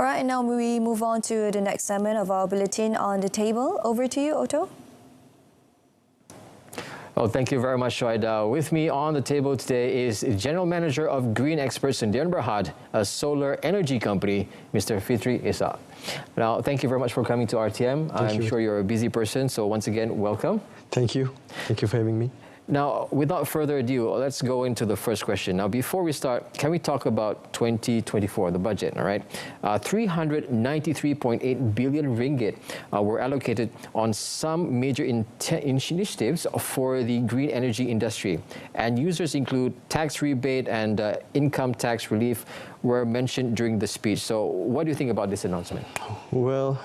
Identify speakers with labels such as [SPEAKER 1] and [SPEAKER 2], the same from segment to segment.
[SPEAKER 1] All right, now we move on to the next segment of our bulletin on the table. Over to you, Otto.
[SPEAKER 2] Oh, thank you very much, Shoaida. With me on the table today is General Manager of Green Experts in Sdn Bhd, a solar energy company, Mr. Fitri Issa. Now, thank you very much for coming to RTM. I'm sure you're a busy person, so once again, welcome.
[SPEAKER 3] Thank you. Thank you for having me.
[SPEAKER 2] Now, without further ado, let's go into the first question. Now, before we start, can we talk about 2024, the budget, all right? 393.8 billion ringgit were allocated on some major initiatives for the green energy industry. And users include tax rebate and income tax relief were mentioned during the speech. So what do you think about this announcement?
[SPEAKER 3] Well,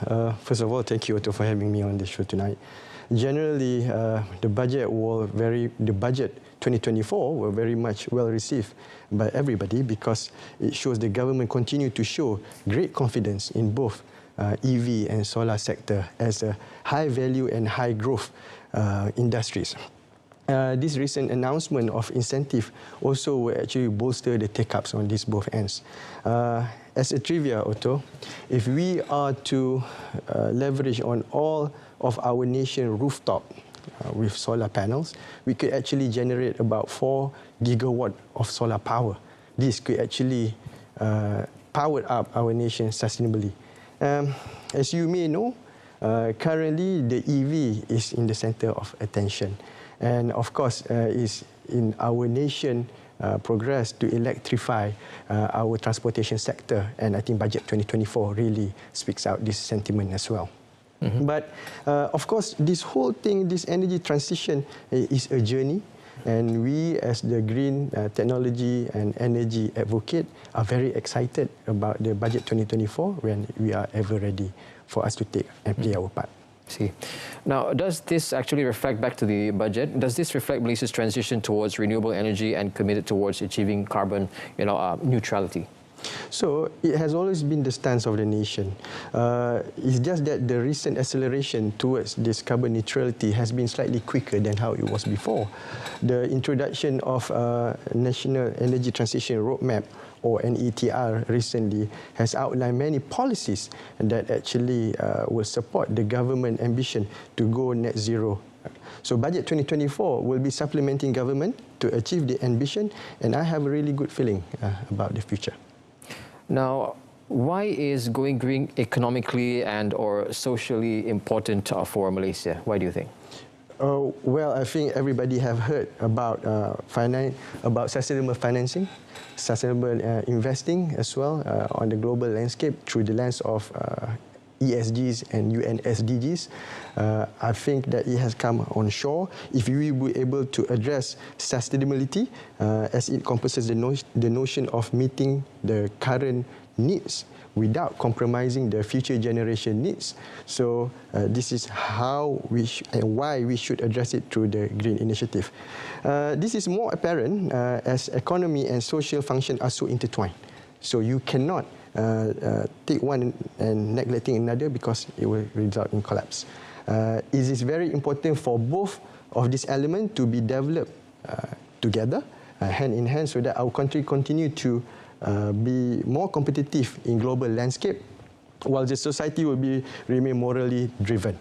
[SPEAKER 3] first of all, thank you, Otto, for having me on the show tonight. Generally, the budget 2024 were very much well received by everybody because it shows the government continue to show great confidence in both EV and solar sector as a high value and high growth industries. This recent announcement of incentive also will actually bolster the take-ups on these both ends. As a trivia, Otto, if we are to leverage on all of our nation rooftop with solar panels, we could actually generate about 4 gigawatt of solar power. This could actually power up our nation sustainably. As you may know, currently the EV is in the center of attention. And of course, is in our nation progress to electrify our transportation sector. And I think Budget 2024 really speaks out this sentiment as well. But of course, this whole thing, this energy transition is a journey. And we, as the green technology and energy advocate, are very excited about the Budget 2024 when we are ever ready for us to take and play our part.
[SPEAKER 2] See. Now, does this actually reflect back to the budget? Does this reflect Malaysia's transition towards renewable energy and committed towards achieving carbon neutrality?
[SPEAKER 3] So it has always been the stance of the nation. It's just that the recent acceleration towards this carbon neutrality has been slightly quicker than how it was before. The introduction of National Energy Transition Roadmap, or NETR, recently has outlined many policies that actually will support the government ambition to go net zero. So Budget 2024 will be supplementing government to achieve the ambition, and I have a really good feeling about the future.
[SPEAKER 2] Now, why is going green economically and or socially important for Malaysia? Why do you think?
[SPEAKER 3] Well, I think everybody have heard about sustainable financing, sustainable investing as well on the global landscape through the lens of ESGs and UN SDGs. I think that it has come on shore. If we were able to address sustainability as it encompasses the notion of meeting the current needs without compromising the future generation needs. So this is how and why we should address it through the Green Initiative. This is more apparent as economy and social function are so intertwined. So you cannot take one and neglecting another because it will result in collapse. It is very important for both of these elements to be developed together, hand in hand, so that our country continue to be more competitive in global landscape, while the society will remain morally driven.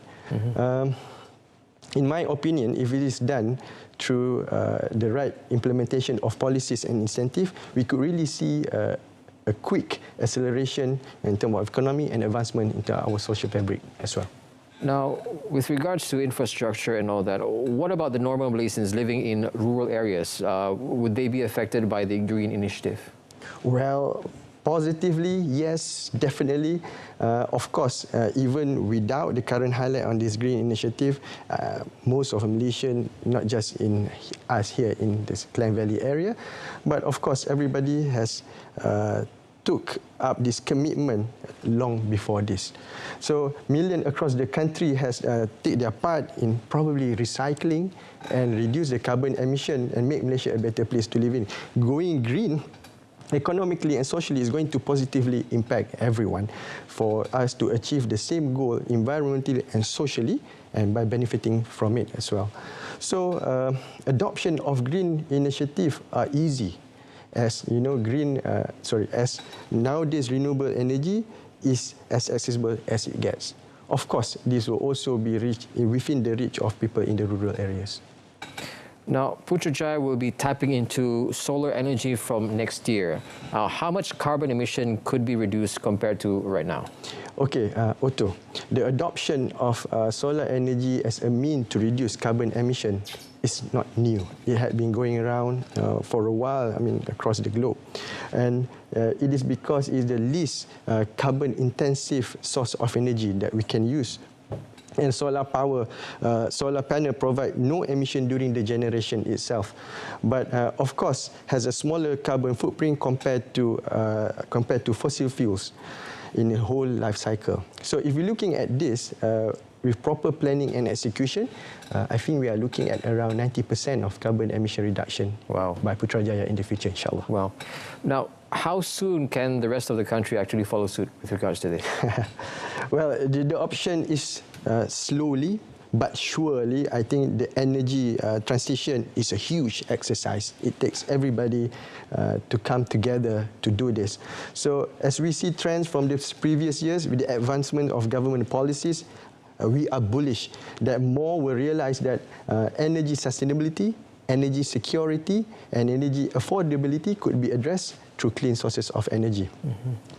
[SPEAKER 3] In my opinion, if it is done through the right implementation of policies and incentive, we could really see a quick acceleration in terms of economy and advancement into our social fabric as well.
[SPEAKER 2] Now, with regards to infrastructure and all that, what about the normal Malaysians living in rural areas? Would they be affected by the Green Initiative?
[SPEAKER 3] Well, positively, yes, definitely. Of course, even without the current highlight on this Green Initiative, most of Malaysians, not just in us here in this Klang Valley area, but of course, everybody has took up this commitment long before this. So millions across the country has take their part in probably recycling and reduce the carbon emission and make Malaysia a better place to live in. Going green economically and socially is going to positively impact everyone for us to achieve the same goal environmentally and socially, and by benefiting from it as well. So adoption of green initiative are easy. As you know, as nowadays renewable energy is as accessible as it gets. Of course, this will also be within the reach of people in the rural areas.
[SPEAKER 2] Now, Putrajaya will be tapping into solar energy from next year. How much carbon emission could be reduced compared to right now?
[SPEAKER 3] Okay, Otto, the adoption of solar energy as a means to reduce carbon emission is not new. It had been going around for a while, across the globe. And it is because it's the least carbon-intensive source of energy that we can use. And solar panel provide no emission during the generation itself, but of course has a smaller carbon footprint compared to fossil fuels in the whole life cycle. So if we're looking at this with proper planning and execution, I think we are looking at around 90% of carbon emission reduction by Putrajaya in the future, inshallah.
[SPEAKER 2] Wow. Now, how soon can the rest of the country actually follow suit with regards to this?
[SPEAKER 3] Well, the option is slowly but surely. I think the energy transition is a huge exercise. It takes everybody to come together to do this. So as we see trends from the previous years with the advancement of government policies, we are bullish that more will realize that energy sustainability, energy security, and energy affordability could be addressed through clean sources of energy.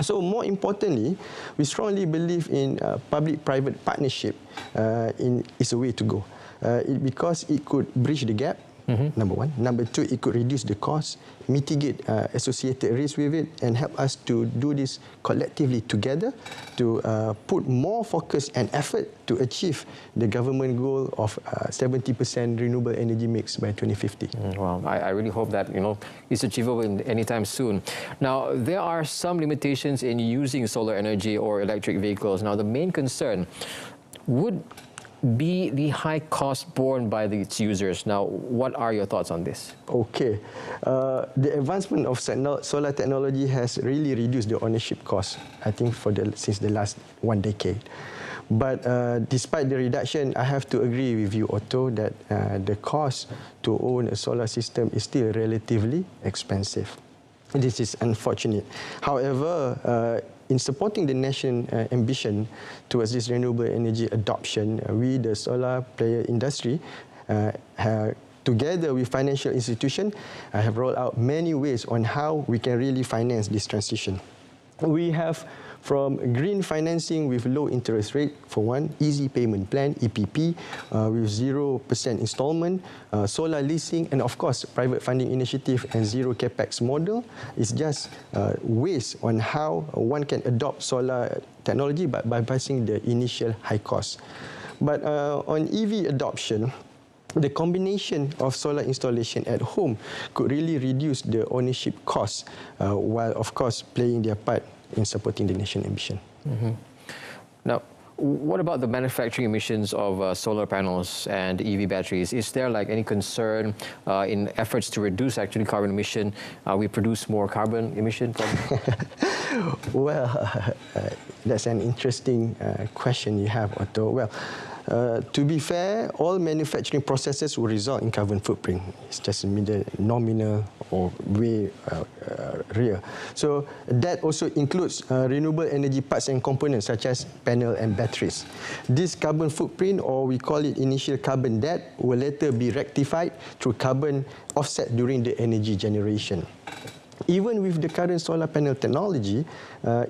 [SPEAKER 3] So more importantly, we strongly believe in public-private partnership is a way to go. Because it could bridge the gap, number one. Number two, it could reduce the cost, mitigate associated risks with it, and help us to do this collectively together to put more focus and effort to achieve the government goal of 70% renewable energy mix by 2050.
[SPEAKER 2] Well, I really hope that it's achievable anytime soon. Now, there are some limitations in using solar energy or electric vehicles. Now, the main concern would be the high cost borne by its users. Now, what are your thoughts on this?
[SPEAKER 3] Okay. The advancement of solar technology has really reduced the ownership cost, I think, since the last 1 decade. But despite the reduction, I have to agree with you, Otto, that the cost to own a solar system is still relatively expensive. This is unfortunate. However, in supporting the nation's ambition towards this renewable energy adoption, we, the solar player industry, together with financial institutions, have rolled out many ways on how we can really finance this transition. We have from green financing with low interest rate, for one, easy payment plan, EPP, with 0% installment, solar leasing, and of course, private funding initiative and zero capex model. It's just ways on how one can adopt solar technology by bypassing the initial high cost. But on EV adoption, the combination of solar installation at home could really reduce the ownership costs, while of course playing their part in supporting the nation's ambition.
[SPEAKER 2] Now, what about the manufacturing emissions of solar panels and EV batteries? Is there any concern in efforts to reduce actually carbon emission? We produce more carbon emission from?
[SPEAKER 3] Well, that's an interesting question you have, Otto. Well, to be fair, all manufacturing processes will result in carbon footprint. It's just nominal or way real. So that also includes renewable energy parts and components such as panel and batteries. This carbon footprint, or we call it initial carbon debt, will later be rectified through carbon offset during the energy generation. Even with the current solar panel technology,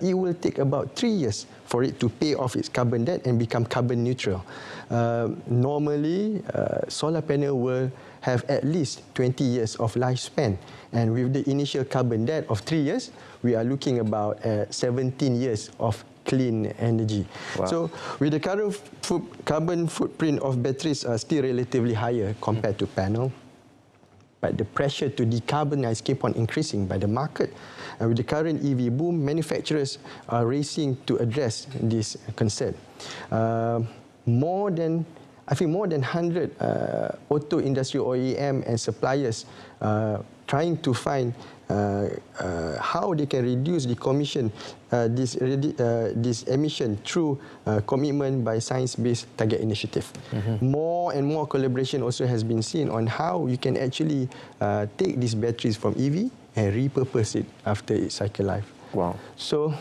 [SPEAKER 3] it will take about 3 years for it to pay off its carbon debt and become carbon neutral. Normally, solar panel will have at least 20 years of lifespan. And with the initial carbon debt of 3 years, we are looking about 17 years of clean energy.
[SPEAKER 2] Wow.
[SPEAKER 3] So with the current carbon footprint of batteries are still relatively higher compared to panel. But the pressure to decarbonize keep on increasing by the market. And with the current EV boom, manufacturers are racing to address this concern. More than 100 auto industry OEM and suppliers trying to find how they can reduce the this emission through commitment by science-based target initiative. More and more collaboration also has been seen on how you can actually take these batteries from EV and repurpose it after its cycle life.
[SPEAKER 2] Wow.
[SPEAKER 3] So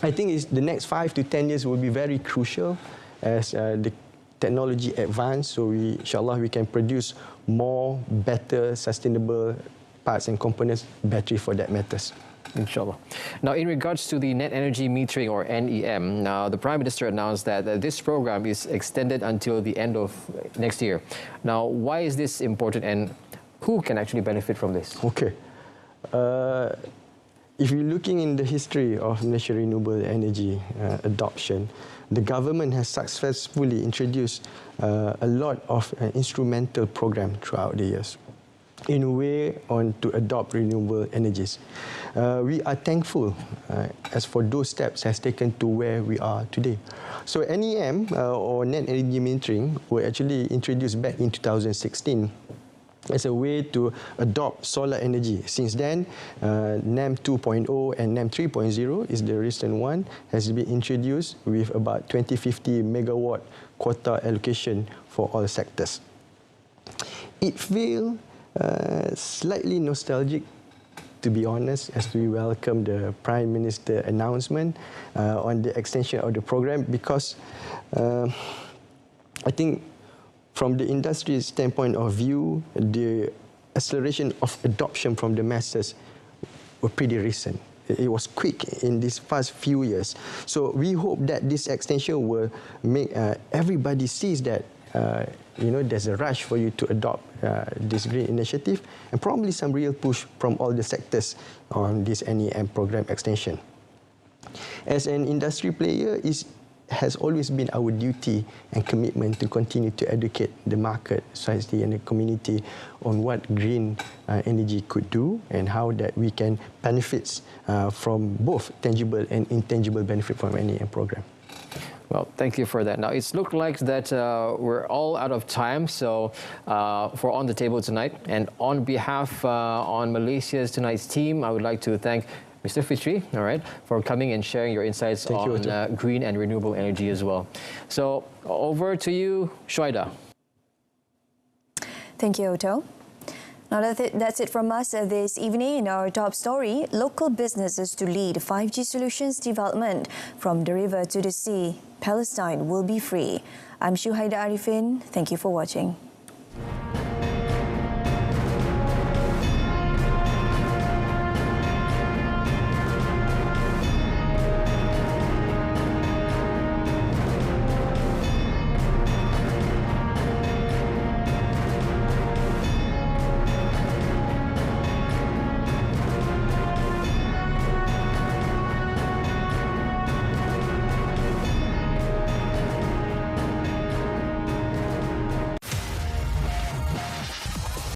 [SPEAKER 3] I think the next 5 to 10 years will be very crucial as the technology advance. So inshallah, we can produce more, better, sustainable parts and components, battery for that matters.
[SPEAKER 2] Inshallah. Now, in regards to the net energy metering or NEM, now the Prime Minister announced that this program is extended until the end of next year. Now, why is this important and who can actually benefit from this?
[SPEAKER 3] Okay. If you're looking in the history of Malaysia renewable energy adoption, the government has successfully introduced a lot of instrumental programs throughout the years in a way to adopt renewable energies. We are thankful as for those steps has taken to where we are today. So NEM or net energy metering were actually introduced back in 2016 as a way to adopt solar energy. Since then, NEM 2.0 and NEM 3.0 is the recent one, has been introduced with about 2050 megawatt quota allocation for all sectors. It feels slightly nostalgic, to be honest, as we welcome the Prime Minister announcement on the extension of the program, because I think from the industry standpoint of view, the acceleration of adoption from the masses were pretty recent. It was quick in these past few years. So we hope that this extension will make everybody sees that there's a rush for you to adopt this green initiative, and probably some real push from all the sectors on this NEM program extension. As an industry player, it has always been our duty and commitment to continue to educate the market, society and the community on what green energy could do and how that we can benefit from both tangible and intangible benefit from NEM program.
[SPEAKER 2] Well, thank you for that. Now, it's looked like that we're all out of time, so for On the Table tonight, and on behalf on Malaysia's tonight's team, I would like to thank Mr. Fitri, all right, for coming and sharing your insights on green and renewable energy as well. So, over to you, Shuaida.
[SPEAKER 1] Thank you, Otto. Now that's it from us this evening. In our top story, local businesses to lead 5G solutions development from the river to the sea. Palestine will be free. I'm Shuhaida Arifin. Thank you for watching.